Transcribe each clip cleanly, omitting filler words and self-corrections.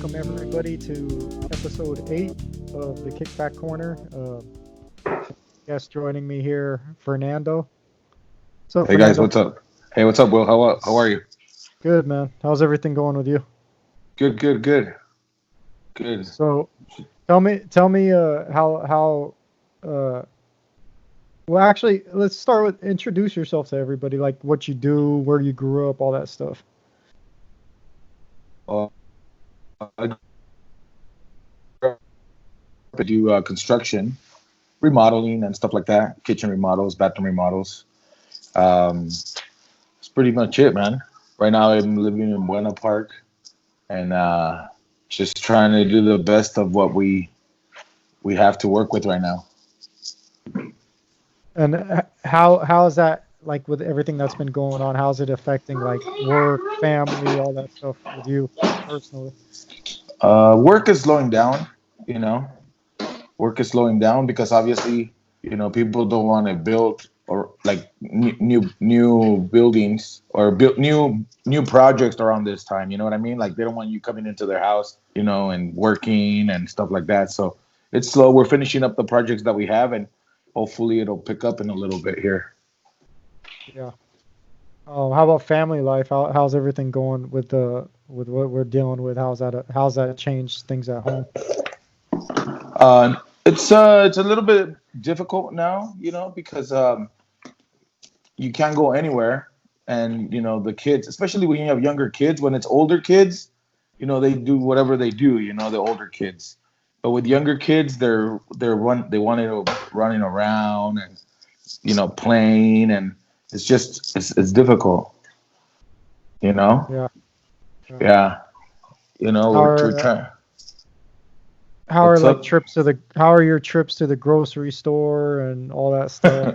welcome everybody to episode 8 of the Kickback Corner. Guest joining me here, Fernando. What's up, Hey guys, Fernando? what's up? Hey, what's up, Will? How are you? Good, man. How's everything going with you? Good, good, good, good. So, tell me, how, uh, well, actually, let's start with introduce yourself to everybody, like what you do, where you grew up, all that stuff. Uh, I do construction, remodeling, and stuff like that. Kitchen remodels, bathroom remodels. That's pretty much it, man. Right now, I'm living in Buena Park, and just trying to do the best of what we have to work with right now. And how is that like with everything that's been going on? How's it affecting like work, family, all that stuff with you personally? Work is slowing down, you know. Work is slowing down because obviously, people don't want to build or like new buildings or build new projects around this time. You know what I mean? Like they don't want you coming into their house, and working and stuff like that. So it's slow. We're finishing up the projects that we have, and hopefully it'll pick up in a little bit here. Yeah. Oh, how about family life? How's everything going with what we're dealing with? How's that changed things at home? It's a little bit difficult now, because you can't go anywhere, and the kids, especially when you have younger kids. When it's older kids, they do whatever they do. The older kids, but with younger kids, they want to running around and playing, and it's difficult. You know, Yeah. Yeah. yeah. How We're are trying. how are What's like up? trips to the how are your trips to the grocery store and all that stuff?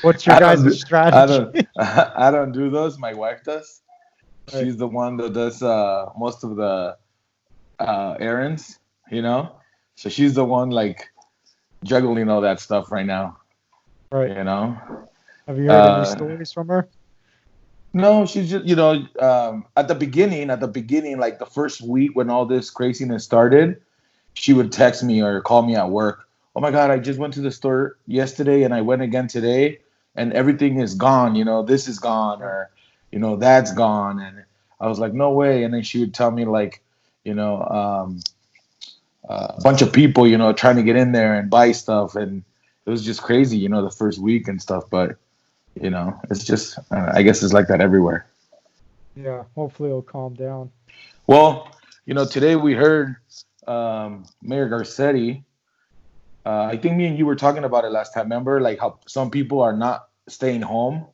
What's your I don't guys' do I strategy? don't I don't do those. My wife does. Right. She's the one that does most of the errands, you know. So she's the one like juggling all that stuff right now, Right. you know. Have you heard any Uh, stories from her? no, she's just at the beginning, like the first week when all this craziness started, she would text me or call me at work. Oh my God, I just went to the store yesterday and I went again today, and everything is gone. This is gone, Right. or that's gone. And I was like, no way. And then she would tell me like, you know, a bunch of people, trying to get in there and buy stuff, and it was just crazy, the first week and stuff. But it's just, I guess it's like that everywhere. Yeah. Hopefully it'll calm down. Well, today we heard Mayor Garcetti. I think me and you were talking about it last time. Remember, like how some people are not staying home,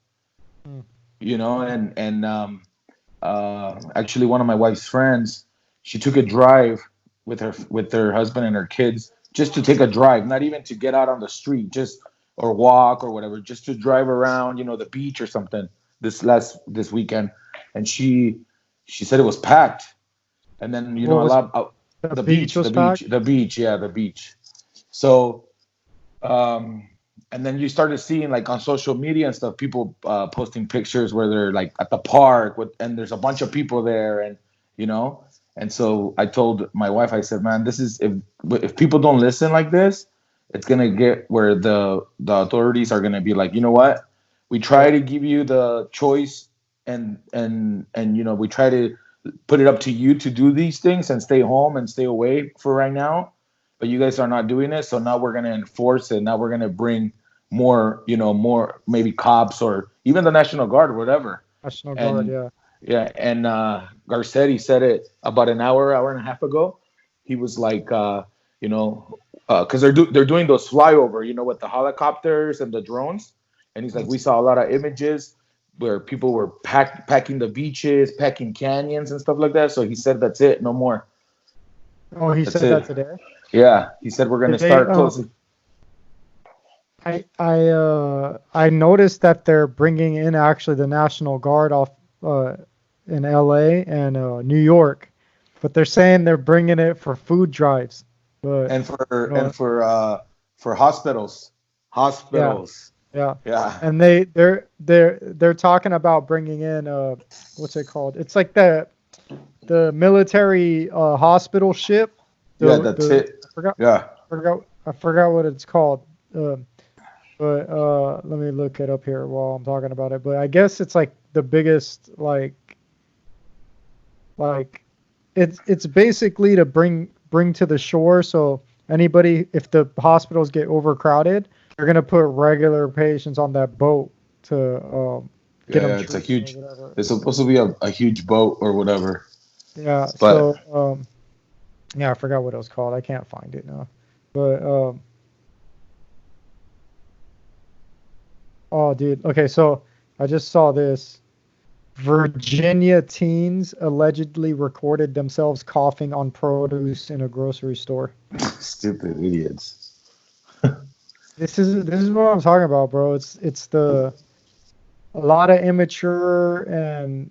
Mm. and actually one of my wife's friends, she took a drive with her husband and her kids just to take a drive, not even to get out on the street, just or walk or whatever, just to drive around, the beach or something this weekend, and she said it was packed, and then What a was lot the the beach beach, was the beach, packed? the beach, yeah, the beach. So and then you started seeing like on social media and stuff, people posting pictures where they're like at the park and there's a bunch of people there, and you know. And so I told my wife, I said, "Man, this is if people don't listen like this, it's gonna get where the authorities are gonna be like, you know what? We try Right. to give you the choice, and we try to put it up to you to do these things and stay home and stay away for right now, but you guys are not doing it, so now we're going to enforce it. Now we're going to bring more maybe cops or even the National Guard or whatever." National Guard. And Yeah. yeah, and Garcetti said it about an hour and a half ago. He was like, you know because they're doing those flyover, with the helicopters and the drones, and he's like, Mm. we saw a lot of images where people were packing the beaches, packing canyons and stuff like that. So he said, that's it, no more. Oh, he That's said that it. today. Yeah, he said we're Did gonna they? start closing. I noticed that they're bringing in actually the National Guard off uh, in L.A. and New York, but they're saying they're bringing it for food drives. But And for you know, and for uh for hospitals, yeah, hospitals. yeah, Yeah. and they're talking about bringing in what's it called? It's like the military hospital ship. Yeah, that's The it. I forgot Yeah. I forgot what it's called. But let me look it up here while I'm talking about it. But I guess it's like the biggest like it's basically to bring to the shore. So anybody, if the hospitals get overcrowded, they're gonna put regular patients on that boat to get them Yeah, it's a treated or huge. whatever. It's supposed to be a huge boat or whatever. Yeah. But So yeah, I forgot what it was called. I can't find it now. But oh, dude. Okay, so I just saw this. Virginia teens allegedly recorded themselves coughing on produce in a grocery store. stupid idiots. This is what I'm talking about, bro. It's the a lot of immature and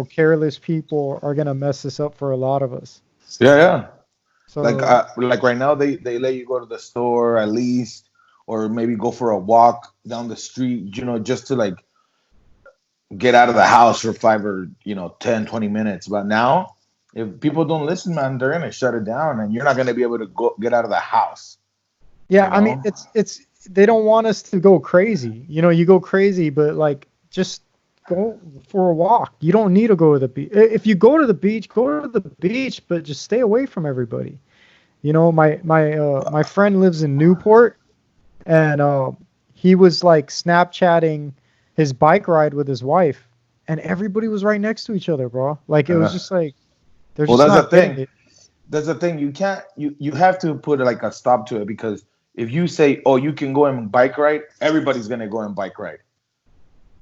careless people are gonna mess this up for a lot of us. Yeah, yeah. So Like right now they let you go to the store at least, or maybe go for a walk down the street, just to like get out of the house for 5 or 10, 20 minutes. But now, if people don't listen, man, they're gonna shut it down, and you're not gonna be able to go get out of the house. yeah, You I mean know? it's they don't want us to go crazy. You go crazy, but like just go for a walk. You don't need to go to the beach. If you go to the beach, go to the beach, but just stay away from everybody. My friend lives in Newport, and he was like Snapchatting his bike ride with his wife, and everybody was right next to each other, bro. Like it was Uh, just like they're well, just that's the not getting thing. it. That's the thing. You can't. You have to put like a stop to it, because if you say, "Oh, you can go and bike ride," everybody's gonna go and bike ride.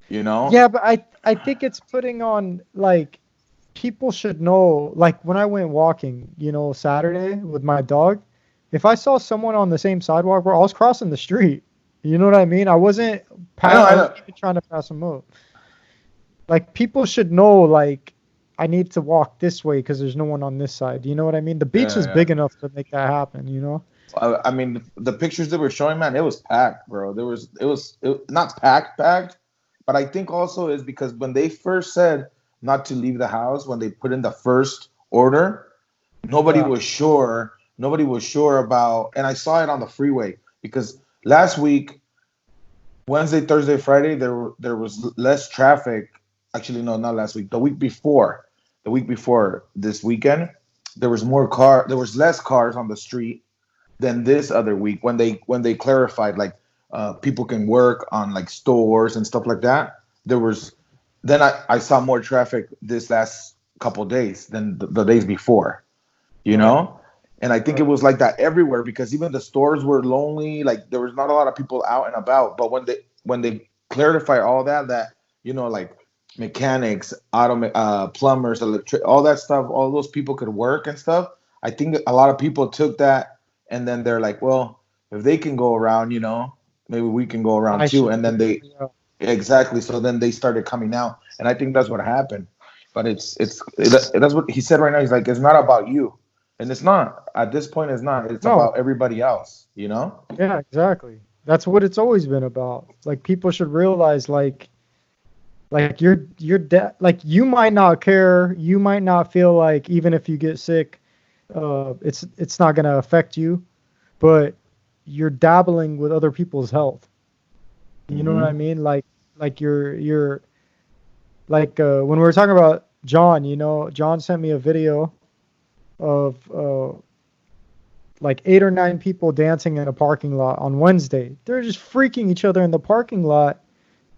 You know? Yeah, but I think it's putting on like people should know. Like when I went walking, Saturday with my dog, if I saw someone on the same sidewalk, bro, I was crossing the street. You know what I mean? I know. I I wasn't know. even trying to pass them up. Like people should know like I need to walk this way because there's no one on this side. You know what I mean? The beach Yeah, is yeah. big enough to make that happen. I mean, the pictures they were showing, man, it was packed, bro. It not packed, but I think also is because when they first said not to leave the house, when they put in the first order, nobody Yeah. was sure. Nobody was sure about, and I saw it on the freeway because last week, Wednesday, Thursday, Friday, there was less traffic. Actually, no, not last week. The week before this weekend, there was less cars on the street than this other week when they clarified like people can work on like stores and stuff like that. There was then I saw more traffic this last couple days than the days before, you Right. know? And I think it Right. was like that everywhere because even the stores were lonely, like there was not a lot of people out and about. But when they clarified all that, like mechanics, plumbers, electric, all that stuff, all those people could work and stuff. I think a lot of people took that and then they're like, well, if they can go around, maybe we can go around I too. should And then too. they Yeah. exactly. So then they started coming out, and I think that's what happened. But that's what he said right now. He's like, it's not about you, and it's not at this point. It's not. It's No. about everybody else. You know? Yeah, exactly. That's what it's always been about. Like people should realize like like you might not care, you might not feel like even if you get sick, it's not gonna affect you, but you're dabbling with other people's health. You know what I Mm-hmm. mean? Like you're like when we were talking about John, John sent me a video of like 8 or 9 people dancing in a parking lot on Wednesday. They're just freaking each other in the parking lot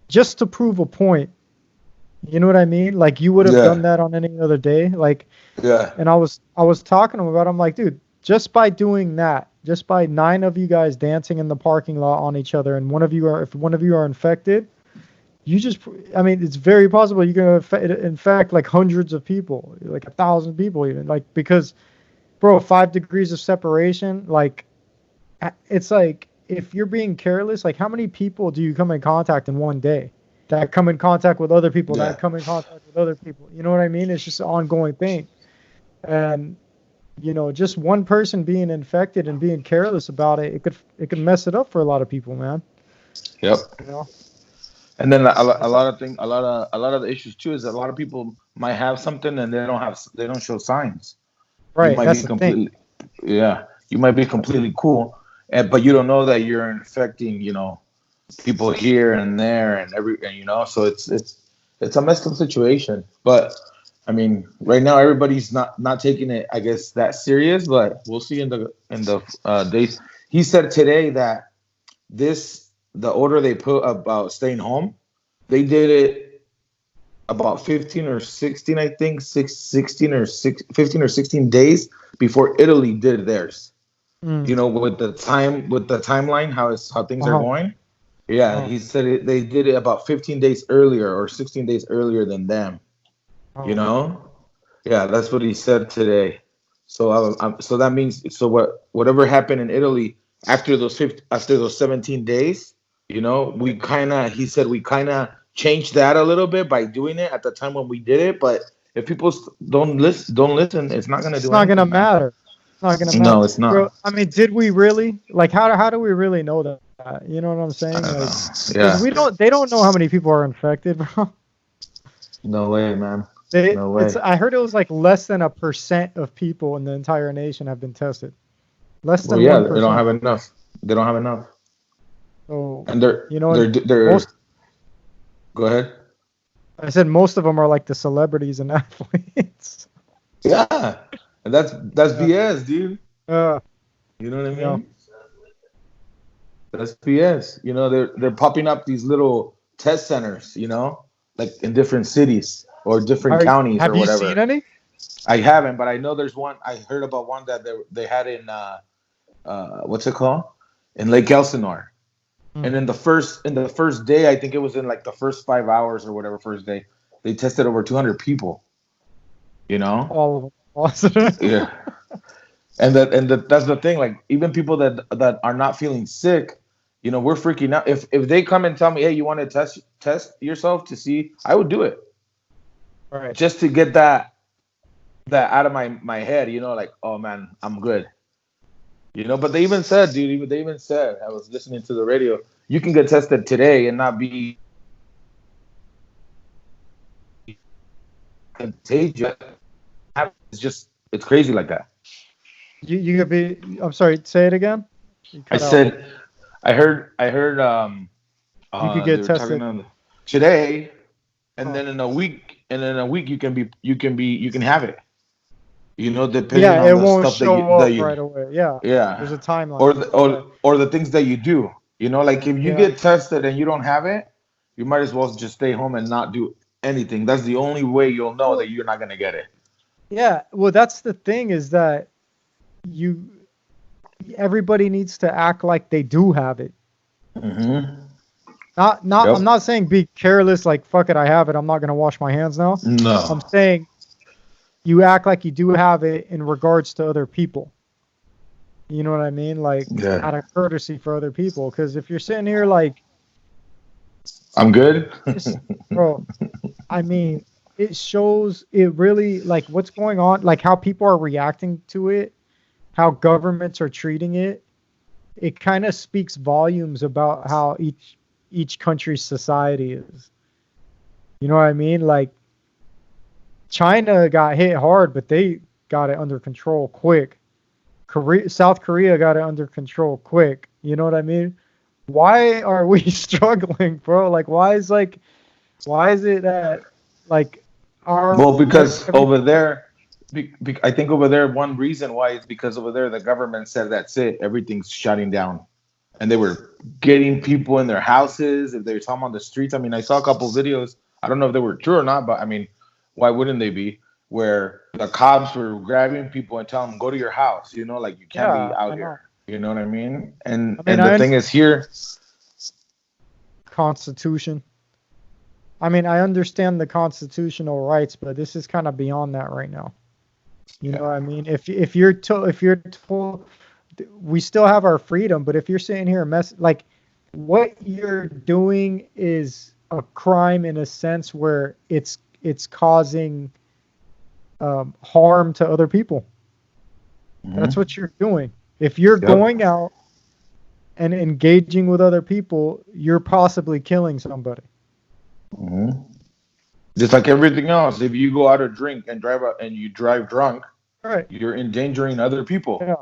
just to prove a point. You know what I mean? Like you would have done Yeah. that on any other day. Like, Yeah. and I was talking to him about. I'm like, dude, just by doing that, just by 9 of you guys dancing in the parking lot on each other, and if one of you are infected, you just, I mean, it's very possible you're gonna infect like hundreds of people, like 1,000 people even, like because, bro, 5 degrees of separation, like, it's like if you're being careless, like how many people do you come in contact in one day? That come in contact with other people, that Yeah. come in contact with other people. You know what I mean? It's just an ongoing thing. And just one person being infected and being careless about it, it could mess it up for a lot of people, man. Yep. You know? And then a That's lot of thing, a lot of the issues too is that a lot of people might have something and they don't show signs. You right. might That's be the thing. completely, yeah, you might be completely cool, but you don't know that you're infecting, people here and there and so it's a messed up situation. But I mean, right now everybody's not taking it, I guess, that serious. But we'll see in the days. He said today that the order they put about staying home, they did it about 15 or 16, I think, 15 or 16 days before Italy did theirs. Mm. With the timeline, how things are Uh-huh. going. Yeah, Uh-huh. he said they did it about 15 days earlier or 16 days earlier than them. You Uh-huh. know? Yeah, that's what he said today. So so that means whatever happened in Italy after those 17 days, we kind of he said we kind of changed that a little bit by doing it at the time when we did it. But if people don't listen, it's not gonna It's do not gonna anything, man. matter. It's not gonna matter, No, it's bro. not. I mean, did we really like? How do we really know that? You know what I'm I saying? don't Like, know. because Yeah, we don't. They don't know how many people are infected, bro. no way, man. They. No It's. way. I heard it was like less than 1% of people in the entire nation have been tested. Less Well, than yeah, one they don't percent. have enough. They don't have enough, So, and they're you know, they're and they're. most. Go ahead. I said most of them are like the celebrities and athletes. Yeah, and that's Yeah. BS, dude. Uh. You know what I Yeah. mean? That's BS. They're popping up these little test centers, like in different cities or different counties Have or you seen whatever. any? I haven't, but I know there's one. I heard about one that they had in what's it called? In Lake Elsinore. Hmm. And in the first day, I think it was in like the first 5 hours or whatever first day, they tested over 200 people. You know? All of them positive. Yeah. That's the thing. Like even people that are not feeling sick, we're freaking out. If they come and tell me, hey, you want to test yourself to see, I would do it Right. just to get that out of my head. Like, oh man, I'm good. But they even said, dude, they even said, I was listening to the radio, you can get tested today and not be contagious. It's crazy like that. You could be. I'm sorry. Say it again. You I cut out. said, I heard You could they get were talking tested. on today, and Huh. then in a week you can have it. Depending Yeah, on it the won't stuff that you show that up you right away. Yeah, there's yeah, a timeline. or or the things that you do. Like if you Yeah, get tested and you don't have it, you might as well just stay home and not do anything. That's the only way you'll know well, that you're not gonna get it. yeah. Well, that's the thing is that you everybody needs to act like they do have it. Hmm. Not. I'm Yep. not saying be careless. Like fuck it, I have it. I'm not gonna wash my hands now. I'm No. saying you act like you do have it in regards to other people. You know what I mean? Like Yeah. out of courtesy for other people. Because if you're sitting here like, I'm good. just, bro, I mean, it shows it really like what's going on, like how people are reacting to it, how governments are treating it. It kind of speaks volumes about how each country's society is. You know what I mean? Like China got hit hard, but they got it under control quick. South Korea got it under control quick. You know what I mean? Why are we struggling, bro? Like, why is it that, like, our Well, because every over there, I think over there, one reason why is because over there the government said that's it, everything's shutting down, and they were getting people in their houses if they saw them on the streets. I mean, I saw a couple videos. I don't know if they were true or not, but I mean, why wouldn't they be? Where the cops were grabbing people and telling them go to your house. Like you can't be yeah, out I know. here. You know what I mean? And I mean, and the thing is here, Constitution. I mean, I understand the constitutional rights, but this is kind of beyond that right now. You know what I mean? If you're told we still have our freedom, but if you're sitting here like what you're doing is a crime in a sense where it's causing harm to other people. That's Mhm. what you're doing. If you're Yep. going out and engaging with other people, you're possibly killing somebody. Hmm. Just like everything else, if you go out to drink and you drive drunk, Right. you're endangering other people. Yeah.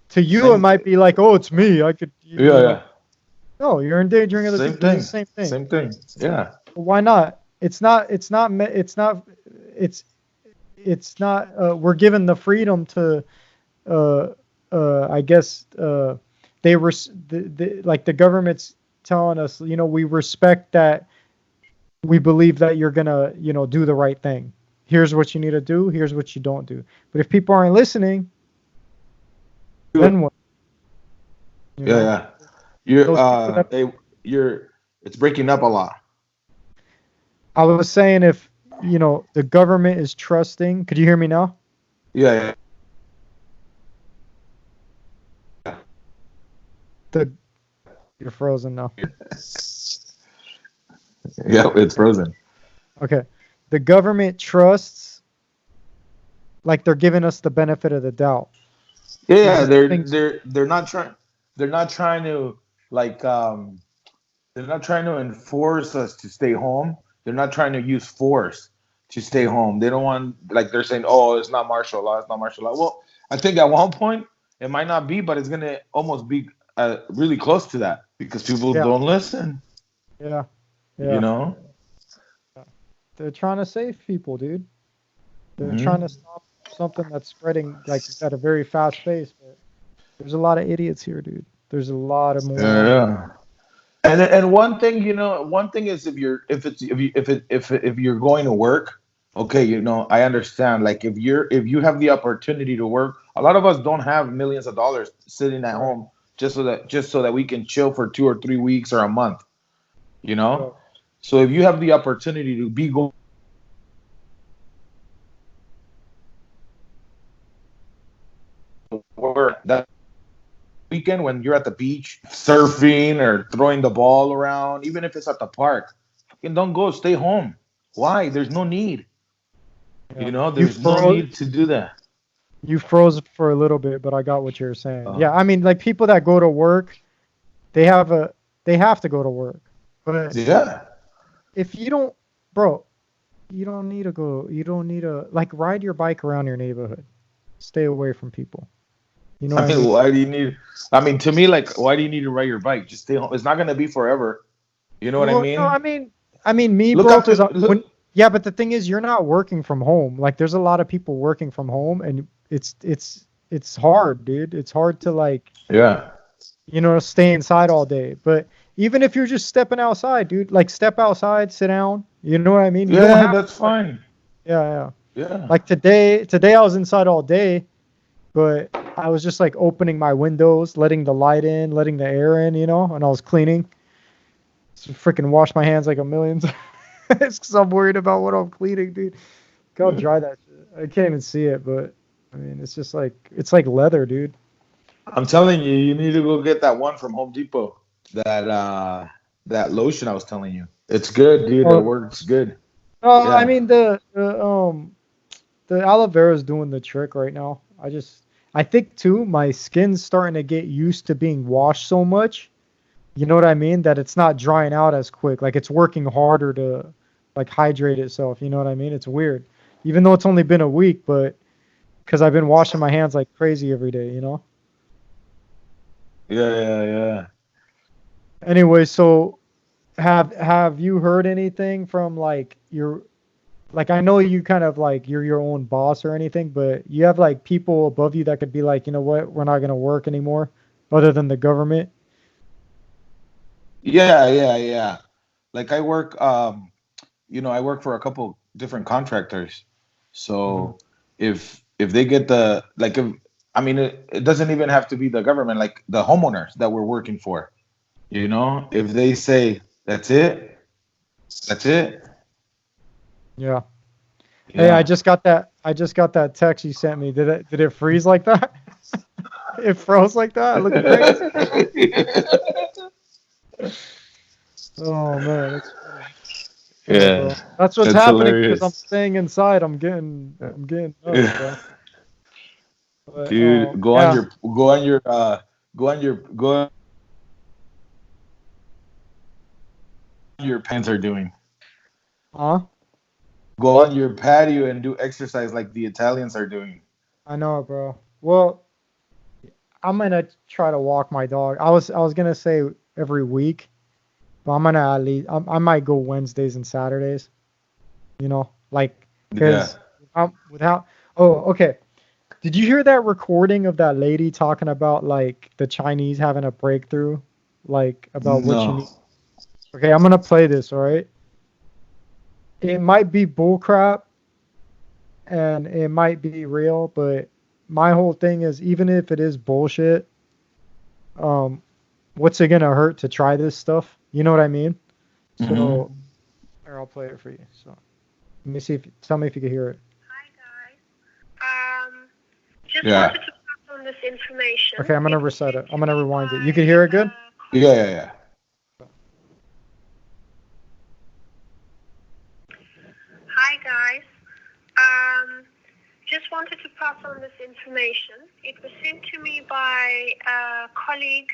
To you, it Same. might be like, oh, it's me. I could, Yeah, you know. yeah. No, you're endangering other Same people. This is thing. the same thing. Same thing. Yeah. Why not? It's not. It's not. It's not. It's. It's not. We're given the freedom to. Uh, I guess. They were. Like the government's telling us. We respect that. We believe that you're gonna. Do the right thing. Here's what you need to do. Here's what you don't do. But if people aren't listening, Yeah, then what? You know. yeah. You're Those people that you're it's breaking up a lot. I was saying, if the government is trusting. Could you hear me now? Yeah, The You're frozen now. yeah. Yeah, it's frozen. Okay. The government trusts, like they're giving us the benefit of the doubt. Yeah, This yeah, is the thing. they're not trying to like they're not trying to enforce us to stay home. They're not trying to use force to stay home. They don't want like they're saying, "Oh, it's not martial law. It's not martial law." Well, I think at one point it might not be, but it's gonna almost be really close to that because people Yeah. don't listen. Yeah. You Yeah. know. Yeah. They're trying to save people, dude. They're trying to Hmm. stop something that's spreading like at a very fast pace. But there's a lot of idiots here, dude. There's a lot of Yeah, morons. yeah. And one thing, one thing is if you're going to work, okay, I understand. Like if you have the opportunity to work, a lot of us don't have millions of dollars sitting at Right. home just so that we can chill for 2 or 3 weeks or a month, you Right. know. So if you have the opportunity to be going to work that weekend when you're at the beach surfing or throwing the ball around, even if it's at the park, fucking don't go. Stay home. Why? There's no need. Yeah. You There's no froze. need to do that. You froze for a little bit, but I got what you're saying. Uh, Yeah. I mean, like people that go to work, they have a. They have to go to work, but yeah. if you don't, bro, you don't need to go. You don't need to like ride your bike around your neighborhood. Stay away from people. You know what I I mean, mean? why do you need? I mean, to me, like, why do you need to ride your bike? Just stay home. It's not gonna be forever. You know what I Well, no, mean? me, Look bro, after. because when Look. yeah, but the thing is, you're not working from home. Like, there's a lot of people working from home, and it's hard, dude. It's hard to like Yeah. stay inside all day. But even if you're just stepping outside, dude, like step outside, sit down. You know what I mean? You don't Yeah, have that's like fine. yeah, yeah. Yeah. Like today I was inside all day, but I was just like opening my windows, letting the light in, letting the air in, and I was cleaning. So freaking wash my hands like a million times. It's because I'm worried about what I'm cleaning, dude. Look how dry that shit. I can't even see it, but I mean, it's just like it's like leather, dude. I'm telling you, you need to go get that one from Home Depot. That lotion I was telling you. It's good, dude. It Oh, works good. I Yeah. mean the aloe vera is doing the trick right now. I think too my skin's starting to get used to being washed so much. You know what I mean? That it's not drying out as quick. Like it's working harder to like hydrate itself. You know what I mean? It's weird. Even though it's only been a week, but because I've been washing my hands like crazy every day. Yeah, yeah, yeah. Anyway, so have you heard anything from like your like I know you kind of like you're your own boss or anything, but you have like people above you that could be like, you know what, we're not gonna work anymore, other than the government. Yeah, yeah, yeah. Like I work for a couple different contractors. Hmm. So if they get the like if I mean it doesn't even have to be the government, like the homeowners that we're working for. If they say that's it. Yeah. Hey, Yeah. I just got that text you sent me. Did it freeze like that? It froze like that? It looked crazy. Oh man, that's funny. Yeah, Yeah. bro. That's what's That's happening because I'm hilarious. staying inside. I'm getting nuts, bro. Yeah. But Dude, yeah. go on your pants are doing. Huh? Go on your patio and do exercise like the Italians are doing. I know, bro. Well, I'm gonna try to walk my dog. I was gonna say every week, but I'm gonna at least I might go Wednesdays and Saturdays. Like Yeah. because without. Oh, okay. Did you hear that recording of that lady talking about like the Chinese having a breakthrough, like about what you No. need? Okay, I'm gonna play this. All right. It might be bullcrap and it might be real, but my whole thing is even if it is bullshit, um, what's it gonna hurt to try this stuff? You know what I mean? Hmm. So, here I'll play it for you. So, let me see if tell me if you can hear it. Hi guys. Just Yeah. wanted to pass on this information. Okay, I'm gonna It was reset sent it. I'm to gonna me rewind it. You can by hear it a good? Yeah. colleague. Yeah. Yeah. Hi guys. Um, just wanted to pass on this information. It was sent to me by a colleague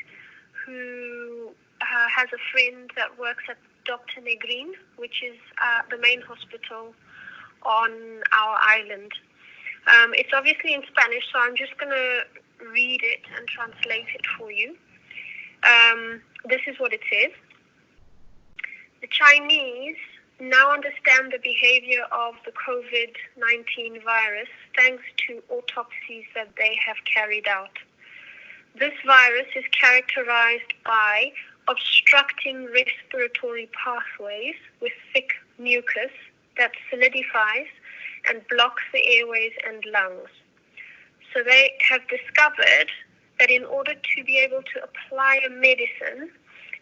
who has a friend that works at Dr. Negrin, which is the main hospital on our island. It's obviously in Spanish, so I'm just going to read it and translate it for you. This is what it says. The Chinese now understand the behavior of the COVID-19 virus thanks to autopsies that they have carried out. This virus is characterized by obstructing respiratory pathways with thick mucus that solidifies and blocks the airways and lungs. So they have discovered that in order to be able to apply a medicine,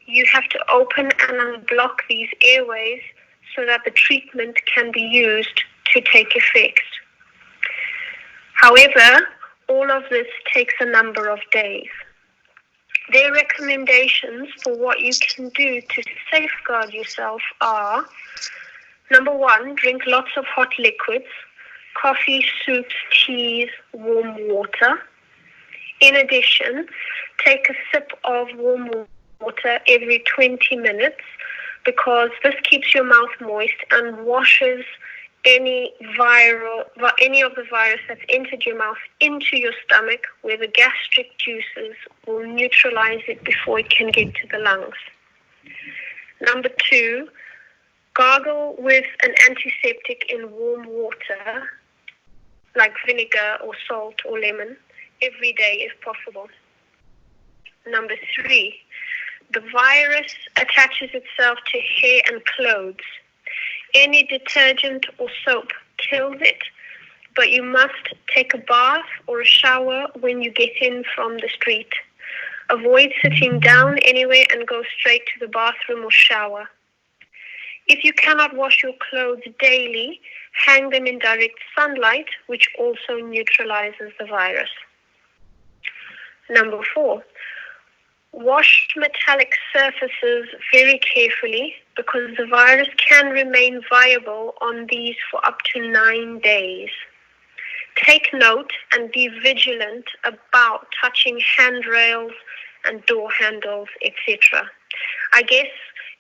you have to open and unblock these airways so that the treatment can be used to take effect. However, all of this takes a number of days. Their recommendations for what you can do to safeguard yourself are: number one, drink lots of hot liquids, coffee, soups, teas, warm water. In addition, take a sip of warm water every 20 minutes because this keeps your mouth moist and washes any of the virus that's entered your mouth into your stomach, where the gastric juices will neutralize it before it can get to the lungs. Number two, gargle with an antiseptic in warm water, like vinegar or salt or lemon, every day if possible. Number three, the virus attaches itself to hair and clothes. Any detergent or soap kills it, but you must take a bath or a shower when you get in from the street. Avoid sitting down anywhere and go straight to the bathroom or shower. If you cannot wash your clothes daily, hang them in direct sunlight, which also neutralizes the virus. Number four, wash metallic surfaces very carefully because the virus can remain viable on these for up to 9 days. Take note and be vigilant about touching handrails and door handles, etc. I guess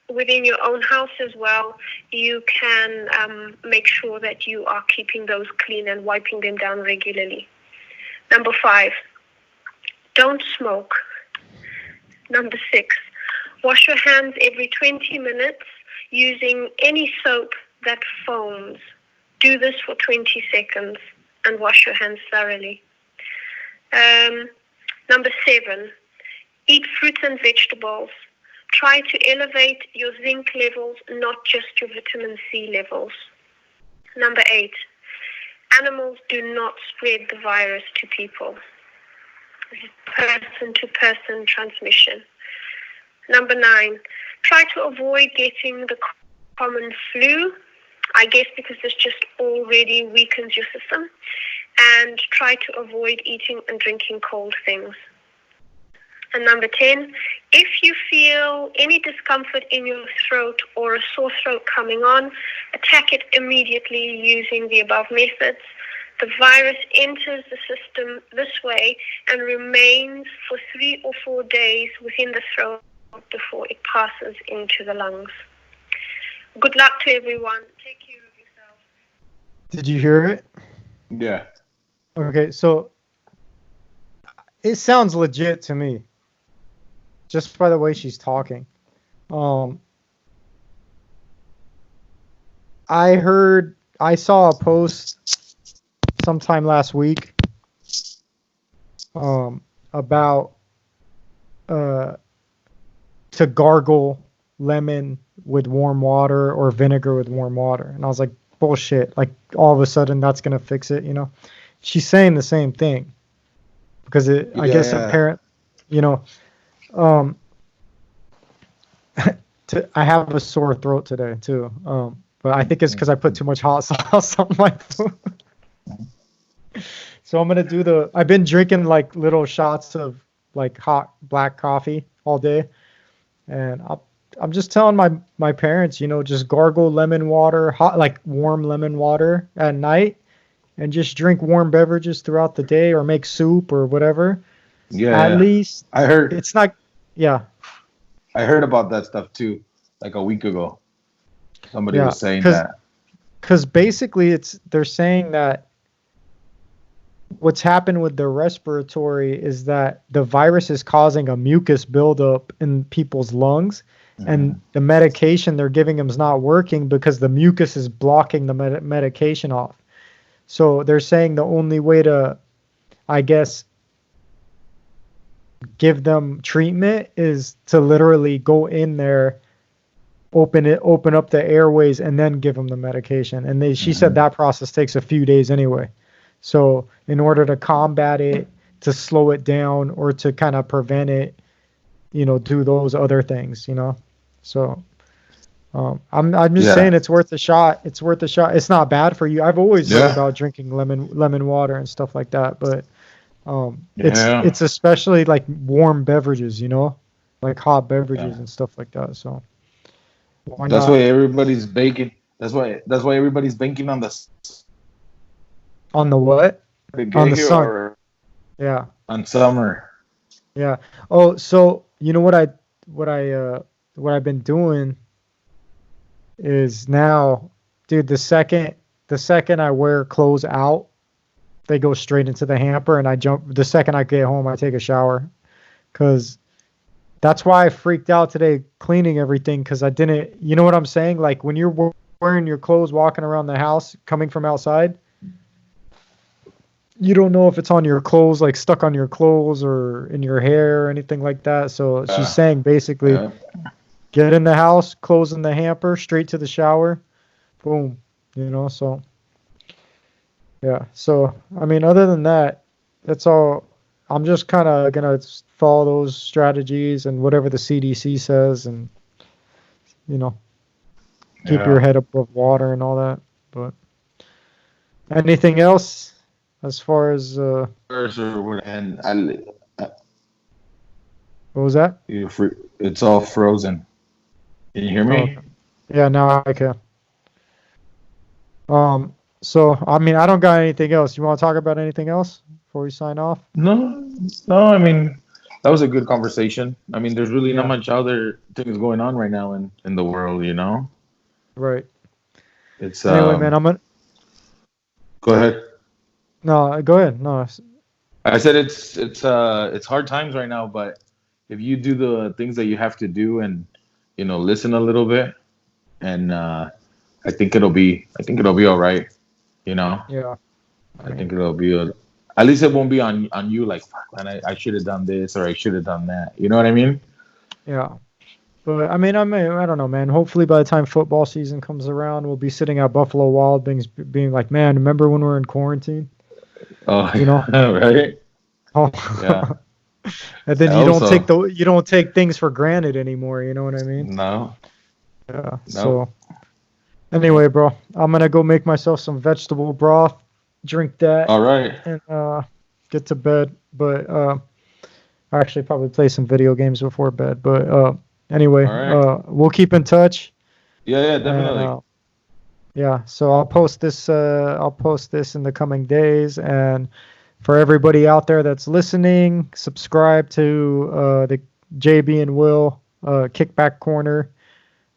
within your own house as well, you can make sure that you are keeping those clean and wiping them down regularly. Number five, don't smoke. Number six, wash your hands every 20 minutes using any soap that foams. Do this for 20 seconds and wash your hands thoroughly. Number seven, eat fruits and vegetables. Try to elevate your zinc levels, not just your vitamin C levels. Number eight, animals do not spread the virus to people. This is person-to-person transmission. Number nine, try to avoid getting the common flu, I guess because this just already weakens your system, and try to avoid eating and drinking cold things. And number 10, if you feel any discomfort in your throat or a sore throat coming on, attack it immediately using the above methods. The virus enters the system this way and remains for 3 or 4 days within the throat before it passes into the lungs. Good luck to everyone. Take care of yourself. Did you hear it? Yeah. Okay, so it sounds legit to me, just by the way she's talking. I saw a post sometime last week about to gargle lemon with warm water or vinegar with warm water. And I was like, bullshit. Like all of a sudden that's going to fix it, you know? She's saying the same thing because I guess apparent, you know, I have a sore throat today too. But I think it's because I put too much hot sauce on my food. So I'm going to I've been drinking like little shots of like hot black coffee all day. And I'm just telling my parents, you know, just gargle lemon water, hot, like warm lemon water at night, and just drink warm beverages throughout the day or make soup or whatever. Yeah. At least I heard it's not, yeah. I heard about that stuff too, like a week ago. Somebody was saying that. Because basically they're saying that what's happened with the respiratory is that the virus is causing a mucus buildup in people's lungs, and the medication they're giving them is not working because the mucus is blocking the medication off. So they're saying the only way to, I guess, give them treatment is to literally go in there, open up the airways, and then give them the medication. And she said that process takes a few days anyway. So in order to combat it, to slow it down, or to kind of prevent it, you know, do those other things, you know. So I'm just saying it's worth a shot. It's worth a shot. It's not bad for you. I've always heard about drinking lemon water and stuff like that, but it's especially like warm beverages, you know, like hot beverages and stuff like that. So that's why everybody's baking. That's why everybody's banking on the what? On the sun. Yeah. On summer. Yeah. Oh, so you know what I've been doing is now, dude, the second I wear clothes out, they go straight into the hamper, and the second I get home, I take a shower. Cause that's why I freaked out today cleaning everything. Cause I didn't, you know what I'm saying? Like when you're wearing your clothes, walking around the house, coming from outside, you don't know if it's on your clothes, like stuck on your clothes or in your hair or anything like that. So she's saying basically get in the house, clothes in the hamper, straight to the shower, boom, you know, so yeah. So, I mean, other than that, that's all. I'm just kind of going to follow those strategies and whatever the CDC says, and, you know, keep your head above water and all that. But anything else? As far as and what was that? It's all frozen. Can you hear me? Yeah, now I can. So I mean, I don't got anything else. You want to talk about anything else before we sign off? No. I mean, that was a good conversation. I mean, there's really not much other things going on right now in the world, you know. Right. It's anyway, man. I'm gonna go ahead. No, go ahead. No, I said it's hard times right now, but if you do the things that you have to do and, you know, listen a little bit, and I think it'll be all right, you know. Yeah. I think it'll be at least it won't be on you like, fuck, man, I should have done this or I should have done that. You know what I mean? Yeah. But I mean, I don't know, man. Hopefully by the time football season comes around, we'll be sitting at Buffalo Wild Wings being like, man, remember when we were in quarantine? Oh, you know, right? Oh, yeah. And then you don't take things for granted anymore. You know what I mean? No. Yeah. No. So anyway, bro, I'm gonna go make myself some vegetable broth, drink that. All right. And get to bed. But actually probably play some video games before bed. But anyway, we'll keep in touch. Yeah, definitely. Yeah, so I'll post this in the coming days, and for everybody out there that's listening, subscribe to the JB and Will Kickback Corner,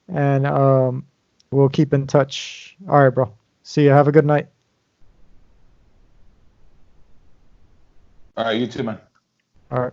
and We'll keep in touch. All right, bro. See you. Have a good night. All right, you too, man. All right.